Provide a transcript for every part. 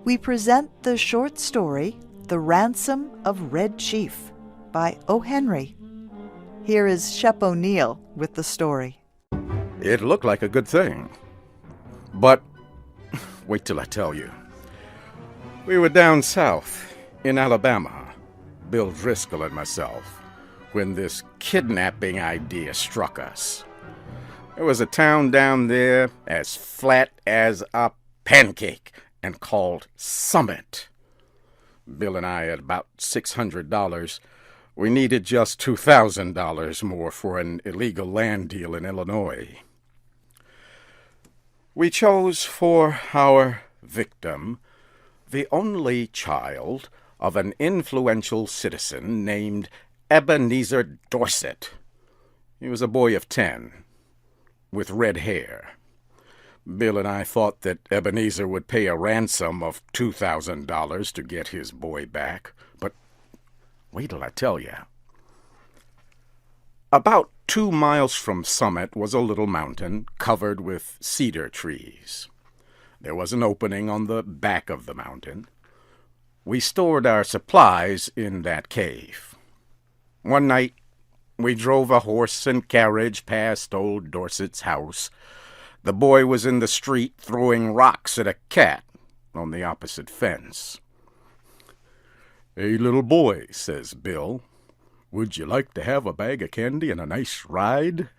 We present the short story, The Ransom of Red Chief, by O. Henry. Here is Shep O'Neill with the story. It looked like a good thing. But wait till I tell you. We were down south in Alabama, Bill Driscoll and myself, when this kidnapping idea struck us. There was a town down there as flat as a pancake and called Summit. Bill and I had about $600. We needed just $2,000 more for an illegal land deal in Illinois. We chose for our victim the only child of an influential citizen named Ebenezer Dorset. He was a boy of 10, with red hair. Bill and I thought that Ebenezer would pay a ransom of $2,000 to get his boy back, but wait till I tell you. About 2 miles from Summit was a little mountain covered with cedar trees. There was an opening on the back of the mountain. We stored our supplies in that cave. One night, we drove a horse and carriage past old Dorset's house. The boy was in the street throwing rocks at a cat on the opposite fence. "Hey, little boy," says Bill, "would you like to have a bag of candy and a nice ride?"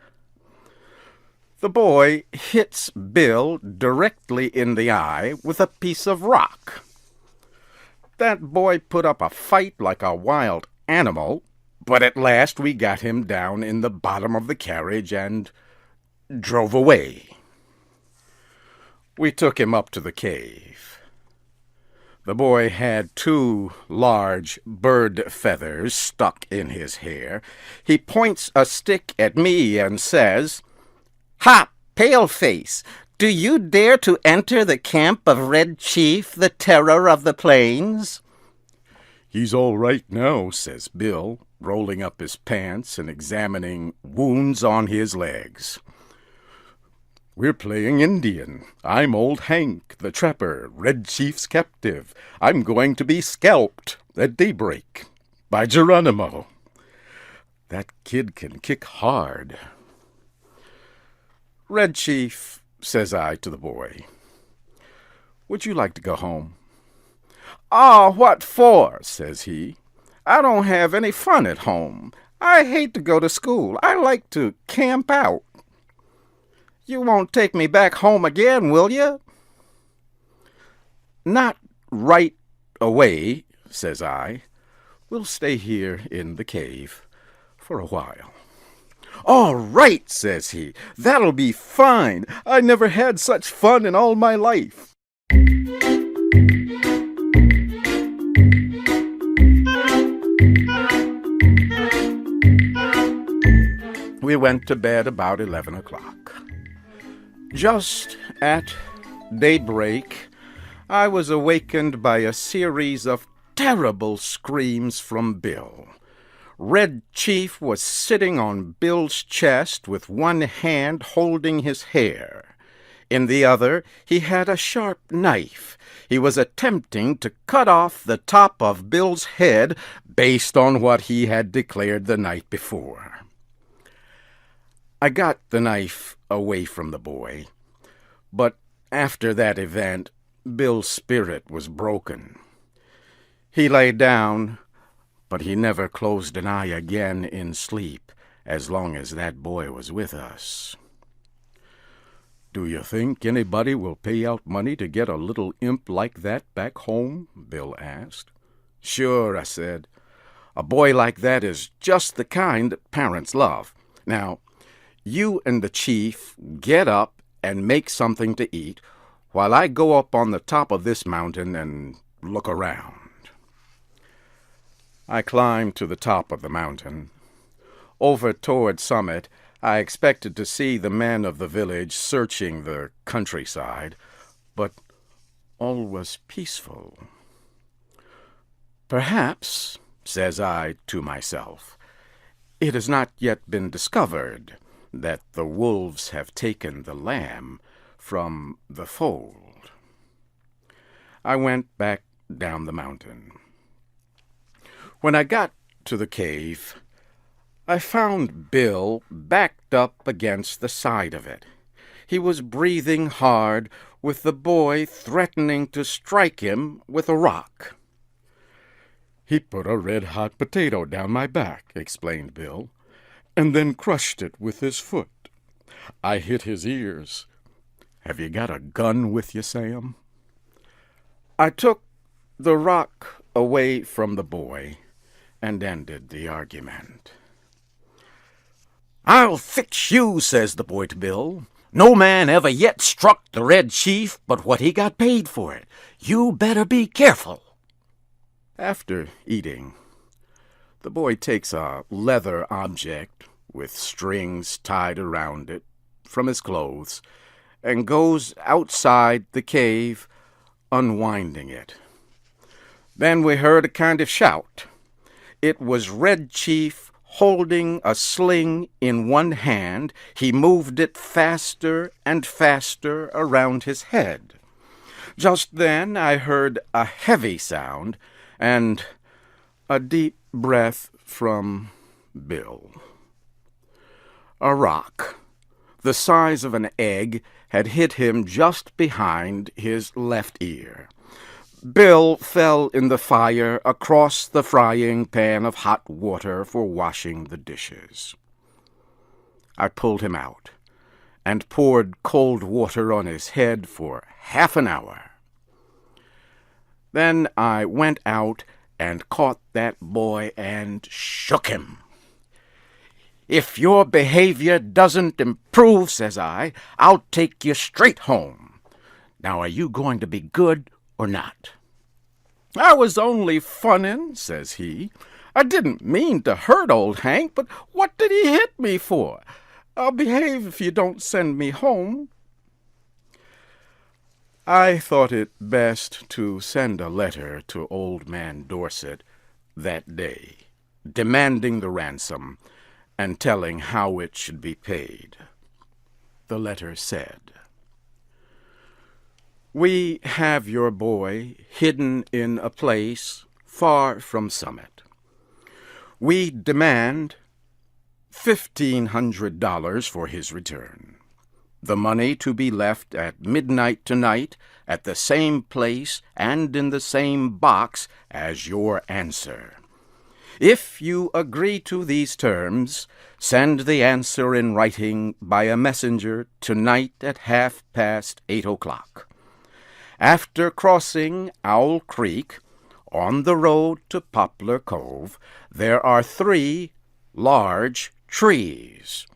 The boy hits Bill directly in the eye with a piece of rock. That boy put up a fight like a wild animal, but at last we got him down in the bottom of the carriage and drove away. We took him up to the cave. The boy had 2 large bird feathers stuck in his hair. He points a stick at me and says, "Ha, paleface, do you dare to enter the camp of Red Chief, the terror of the plains?" "He's all right now," says Bill, rolling up his pants and examining wounds on his legs. "We're playing Indian. I'm old Hank, the trapper, Red Chief's captive. I'm going to be scalped at daybreak by Geronimo. That kid can kick hard." "Red Chief," says I to the boy, "would you like to go home?" "Oh, what for?" says he. "I don't have any fun at home. I hate to go to school. I like to camp out." "You won't take me back home again, will you?" "Not right away," says I. "We'll stay here in the cave for a while." "All right," says he. "That'll be fine. I never had such fun in all my life." We went to bed about 11 o'clock. Just at daybreak, I was awakened by a series of terrible screams from Bill. Red Chief was sitting on Bill's chest with one hand holding his hair. In the other, he had a sharp knife. He was attempting to cut off the top of Bill's head based on what he had declared the night before. I got the knife away from the boy, but after that event, Bill's spirit was broken. He lay down, but he never closed an eye again in sleep as long as that boy was with us. "Do you think anybody will pay out money to get a little imp like that back home?" Bill asked. "Sure," I said. "A boy like that is just the kind that parents love. Now, you and the chief get up and make something to eat while I go up on the top of this mountain and look around." I climbed to the top of the mountain. Over toward Summit, I expected to see the men of the village searching the countryside, but all was peaceful. "Perhaps," says I to myself, "it has not yet been discovered that the wolves have taken the lamb from the fold. I went back down the mountain. When I got to the cave, I found Bill backed up against the side of it. He was breathing hard, with the boy threatening to strike him with a rock. "He put a red-hot potato down my back," explained Bill, "and then crushed it with his foot. I hit his ears. Have you got a gun with you, Sam?" I took the rock away from the boy and ended the argument. "I'll fix you," says the boy to Bill. "No man ever yet struck the Red Chief but what he got paid for it. You better be careful." After eating, the boy takes a leather object with strings tied around it from his clothes and goes outside the cave, unwinding it. Then we heard a kind of shout. It was Red Chief holding a sling in one hand. He moved it faster and faster around his head. Just then I heard a heavy sound and a deep breath from Bill. A rock, the size of an egg, had hit him just behind his left ear. Bill fell in the fire across the frying pan of hot water for washing the dishes. I pulled him out and poured cold water on his head for half an hour. Then I went out and caught that boy and shook him. "If your behavior doesn't improve," says I, "I'll take you straight home. Now are you going to be good or not?" "I was only funnin'," says he. "I didn't mean to hurt old Hank, but what did he hit me for? I'll behave if you don't send me home." I thought it best to send a letter to old man Dorset that day, demanding the ransom and telling how it should be paid. The letter said, "We have your boy hidden in a place far from Summit. We demand $1,500 for his return. The money to be left at midnight tonight at the same place and in the same box as your answer. If you agree to these terms, send the answer in writing by a messenger tonight at 8:30. After crossing Owl Creek, on the road to Poplar Cove, there are 3 large trees.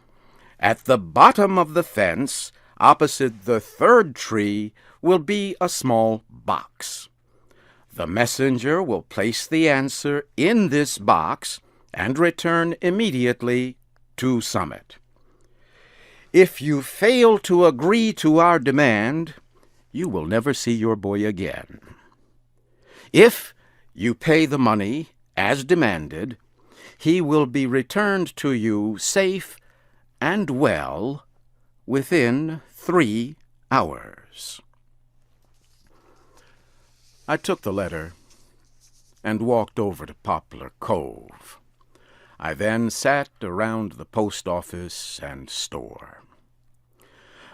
At the bottom of the fence, opposite the 3rd tree, will be a small box. The messenger will place the answer in this box and return immediately to Summit. If you fail to agree to our demand, you will never see your boy again. If you pay the money as demanded, he will be returned to you safe and well within 3 hours." I took the letter and walked over to Poplar Cove. I then sat around the post office and store.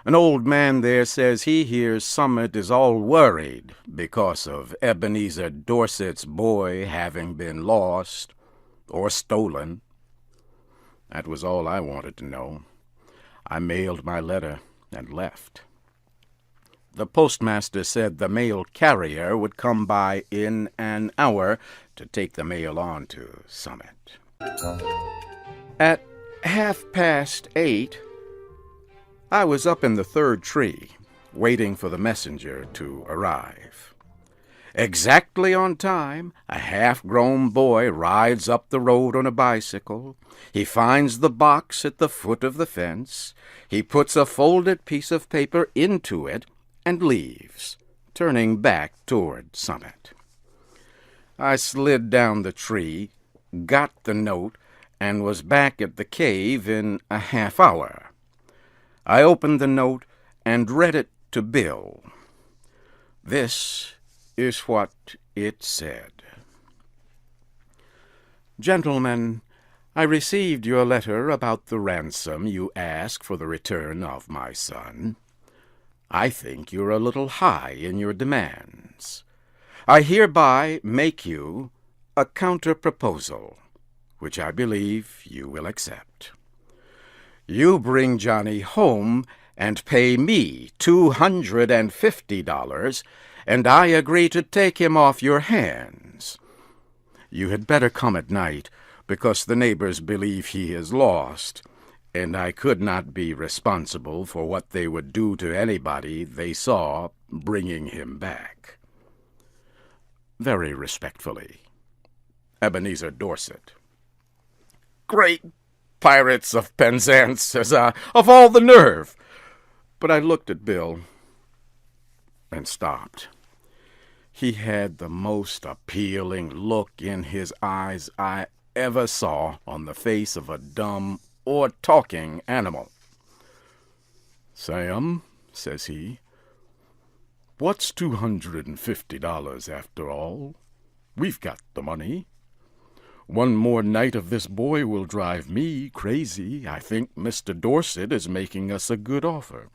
An old man there says he hears Summit is all worried because of Ebenezer Dorset's boy having been lost or stolen. That was all I wanted to know. I mailed my letter and left. The postmaster said the mail carrier would come by in an hour to take the mail on to Summit. At 8:30, I was up in the 3rd tree, waiting for the messenger to arrive. Exactly on time, a half-grown boy rides up the road on a bicycle. He finds the box at the foot of the fence. He puts a folded piece of paper into it and leaves, turning back toward Summit. I slid down the tree, got the note, and was back at the cave in a half hour. I opened the note and read it to Bill. This is what it said. Gentlemen, I received your letter about the ransom you ask for the return of my son. I think you're a little high in your demands. I hereby make you a counter-proposal, which I believe you will accept. You bring Johnny home and pay me $250, and I agree to take him off your hands. You had better come at night, because the neighbors believe he is lost, and I could not be responsible for what they would do to anybody they saw bringing him back. Very respectfully, Ebenezer Dorset. Great Pirates of Penzance, says I, of all the nerve! But I looked at Bill and stopped. He had the most appealing look in his eyes I ever saw on the face of a dumb or talking animal. Sam, says he, what's $250 after all? We've got the money. One more night of this boy will drive me crazy. I think Mr. Dorset is making us a good offer.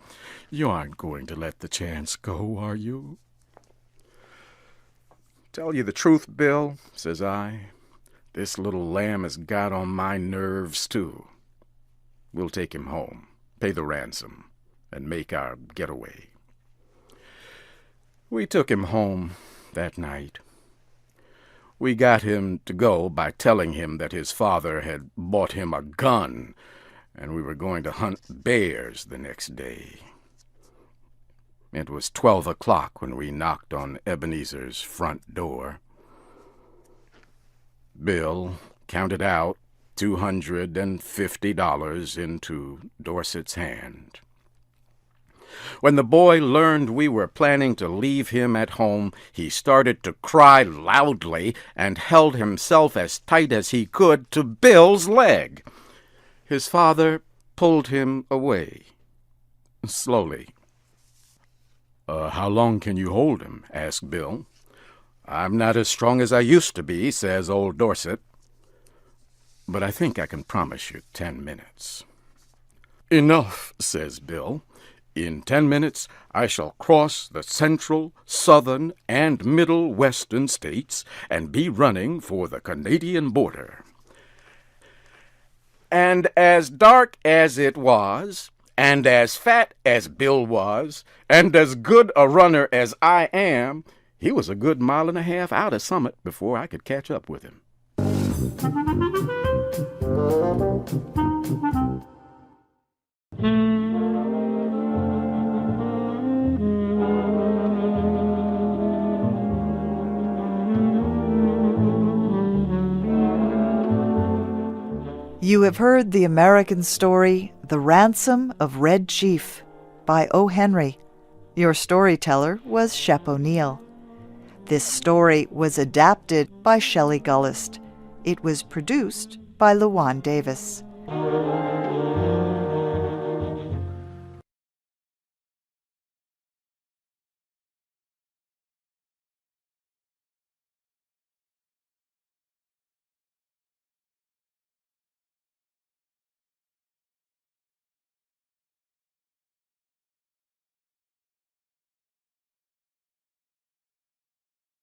You aren't going to let the chance go, are you? Tell you the truth, Bill, says I, this little lamb has got on my nerves, too. We'll take him home, pay the ransom, and make our getaway. We took him home that night. We got him to go by telling him that his father had bought him a gun, and we were going to hunt bears the next day. It was 12 o'clock when we knocked on Ebenezer's front door. Bill counted out $250 into Dorset's hand. When the boy learned we were planning to leave him at home, he started to cry loudly and held himself as tight as he could to Bill's leg. His father pulled him away, slowly. How long can you hold him? Asked Bill. I'm not as strong as I used to be, says old Dorset. But I think I can promise you 10 minutes. Enough, says Bill. In 10 minutes, I shall cross the central, southern, and middle western states and be running for the Canadian border. And as dark as it was, and as fat as Bill was, and as good a runner as I am, he was a good mile and a half out of Summit before I could catch up with him. You have heard the American story, The Ransom of Red Chief, by O. Henry. Your storyteller was Shep O'Neill. This story was adapted by Shelley Gullist. It was produced by Luwan Davis.